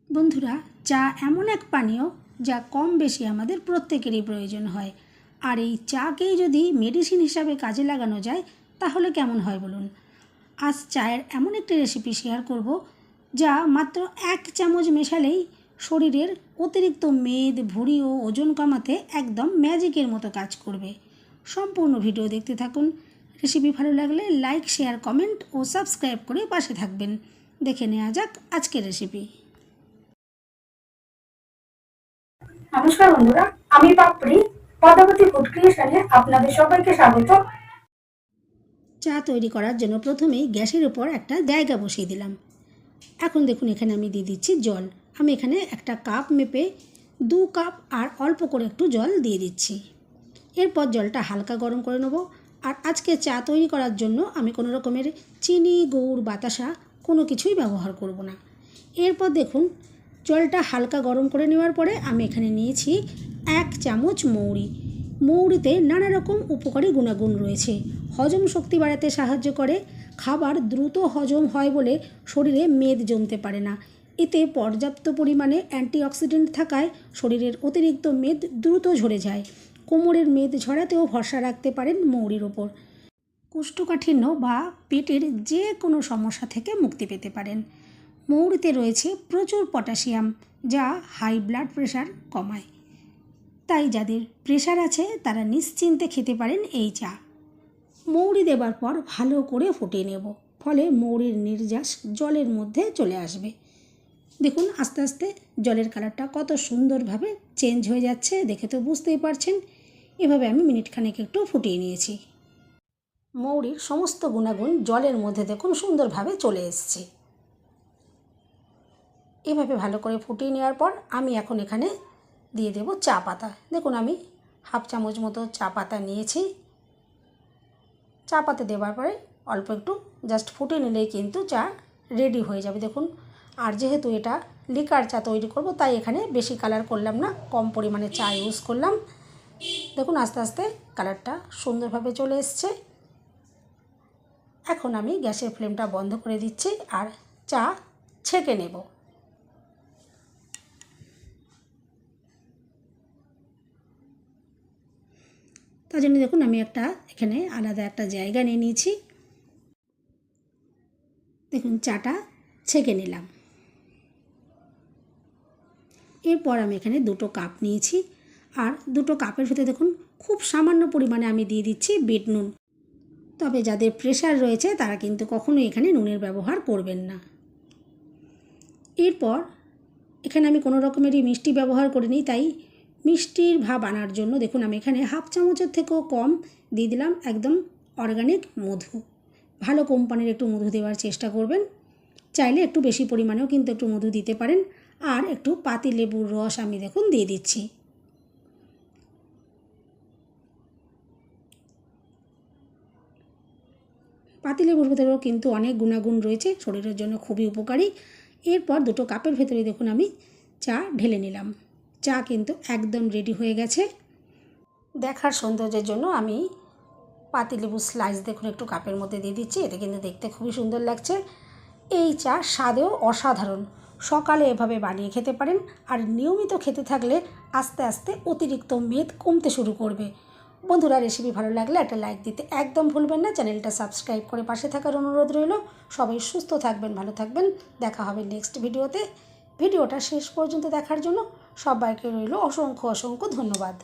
বন্ধুরা, চা এমন এক পানীয় যা কম বেশি আমাদের প্রত্যেকেরই প্রয়োজন হয়। আর এই চাকেই যদি মেডিসিন হিসাবে কাজে লাগানো যায় তাহলে কেমন হয় বলুন। আজ চায়ের এমন একটি রেসিপি শেয়ার করব যা মাত্র 1 চামচ মেশালেই শরীরের অতিরিক্ত মেদ, ভুঁড়ি ও ওজন কমাতে একদম ম্যাজিকের মতো কাজ করবে। সম্পূর্ণ ভিডিও দেখতে থাকুন। রেসিপি ভালো লাগলে লাইক, শেয়ার, কমেন্ট ও সাবস্ক্রাইব করে পাশে থাকবেন। দেখে নেওয়া যাক আজকের রেসিপি। নমস্কার বন্ধুরা, আমি পাপড়ি পদ্মাবতী ফুড ক্রিয়েশনে আপনাদের সবাইকে স্বাগত। চা তৈরি করার জন্য প্রথমেই গ্যাসের উপর একটা জায়গা বসিয়ে দিলাম। এখন দেখুন এখানে আমি দিয়ে দিচ্ছি জল। আমি এখানে একটা কাপ মেপে 2 কাপ আর অল্প করে একটু জল দিয়ে দিচ্ছি। এরপর জলটা হালকা গরম করে নেব। আর আজকে চা তৈরি করার জন্য আমি কোনো রকমের চিনি, গুড়, বাতাসা কোনো কিছুই ব্যবহার করব না। এরপর দেখুন জলটা হালকা গরম করে নেওয়ার পরে আমি এখানে নিয়েছি 1 চামচ মৌরি। মৌরিতে নানা রকম উপকারী গুণাগুণ রয়েছে। হজম শক্তি বাড়াতে সাহায্য করে, খাবার দ্রুত হজম হয় বলে শরীরে মেদ জমতে পারে না। এতে পর্যাপ্ত পরিমাণে অ্যান্টিঅক্সিডেন্ট থাকায় শরীরের অতিরিক্ত মেদ দ্রুত ঝরে যায়। কোমরের মেদ ঝরাতেও ভরসা রাখতে পারেন মৌরির ওপর। কোষ্ঠকাঠিন্য বা পেটের যে কোনো সমস্যা থেকে মুক্তি পেতে পারেন। মৌরিতে রয়েছে প্রচুর পটাশিয়াম যা হাই ব্লাড প্রেশার কমায়। তাই যাদের প্রেশার আছে তারা নিশ্চিন্তে খেতে পারেন এই চা। মৌরি দেবার পর ভালো করে ফুটিয়ে নেব, ফলে মৌরির নির্যাস জলের মধ্যে চলে আসবে। দেখুন আস্তে আস্তে জলের কালারটা কত সুন্দরভাবে চেঞ্জ হয়ে যাচ্ছে, দেখে তো বুঝতেই পারছেন। এভাবে আমি মিনিট খানেক একটু ফুটিয়ে নিয়েছি। মৌরির সমস্ত গুণাগুণ জলের মধ্যে দেখুন সুন্দরভাবে চলে এসছে। এভাবে ভালো করে ফুটিয়ে নেওয়ার পর আমি এখন এখানে দিয়ে দেব চা পাতা। দেখুন আমি 1/2 চামচ মতো চা পাতা নিয়েছি। চা পাতা দেওয়ার পরে অল্প একটু জাস্ট ফুটিয়ে নিলেই কিন্তু চা রেডি হয়ে যাবে। দেখুন, আর যেহেতু এটা লিকার চা তৈরি করব তাই এখানে বেশি কালার করলাম না, কম পরিমাণে চা ইউজ করলাম। দেখুন আস্তে আস্তে কালারটা সুন্দরভাবে চলে এসছে। এখন আমি গ্যাসের ফ্লেমটা বন্ধ করে দিচ্ছি আর চা ছেঁকে নেব। তার জন্য দেখুন আমি এখানে আলাদা একটা জায়গা নিয়ে নিয়েছি। দেখুন চাটা ছেঁকে নিলাম। এরপর আমি এখানে 2 কাপ নিয়েছি আর 2 কাপের ভিতরে দেখুন খুব সামান্য পরিমাণে আমি দিয়ে দিচ্ছি বিট নুন। তবে যাদের প্রেশার রয়েছে তারা কিন্তু কখনোই এখানে নুনের ব্যবহার করবেন না। এরপর এখানে আমি কোনো রকমেরই মিষ্টি ব্যবহার করিনি, তাই মিষ্টির ভাব আনার জন্য দেখুন আমি এখানে 1/2 চামচের থেকেও কম দিয়ে দিলাম একদম অর্গানিক মধু। ভালো কোম্পানির একটু মধু দেওয়ার চেষ্টা করবেন। চাইলে একটু বেশি পরিমাণেও কিন্তু একটু মধু দিতে পারেন। আর একটু পাতিলেবুর রস আমি দেখুন দিয়ে দিচ্ছি। পাতিলেবুর ভেতরেও কিন্তু অনেক গুণাগুণ রয়েছে, শরীরের জন্য খুবই উপকারী। এরপর 2 কাপের ভেতরে দেখুন আমি চা ঢেলে নিলাম। চা কিন্তু একদম রেডি হয়ে গেছে। দেখার সৌন্দর্যের জন্য আমি পাতিলেবুর স্লাইস দেখুন একটু কাপের মধ্যে দিয়ে দিচ্ছি। এটা কিন্তু দেখতে খুবই সুন্দর লাগছে। এই চা স্বাদেও অসাধারণ। সকালে এভাবে বানিয়ে খেতে পারেন। আর নিয়মিত খেতে থাকলে আস্তে আস্তে অতিরিক্ত মেদ কমতে শুরু করবে। বন্ধুরা, রেসিপি ভালো লাগলে একটা লাইক দিতে একদম ভুলবেন না। চ্যানেলটা সাবস্ক্রাইব করে পাশে থাকার অনুরোধ রইল। সবাই সুস্থ থাকবেন, ভালো থাকবেন। দেখা হবে নেক্সট ভিডিওতে। ভিডিওটা শেষ পর্যন্ত দেখার জন্য সবাইকে রইল অসংখ্য অসংখ্য ধন্যবাদ।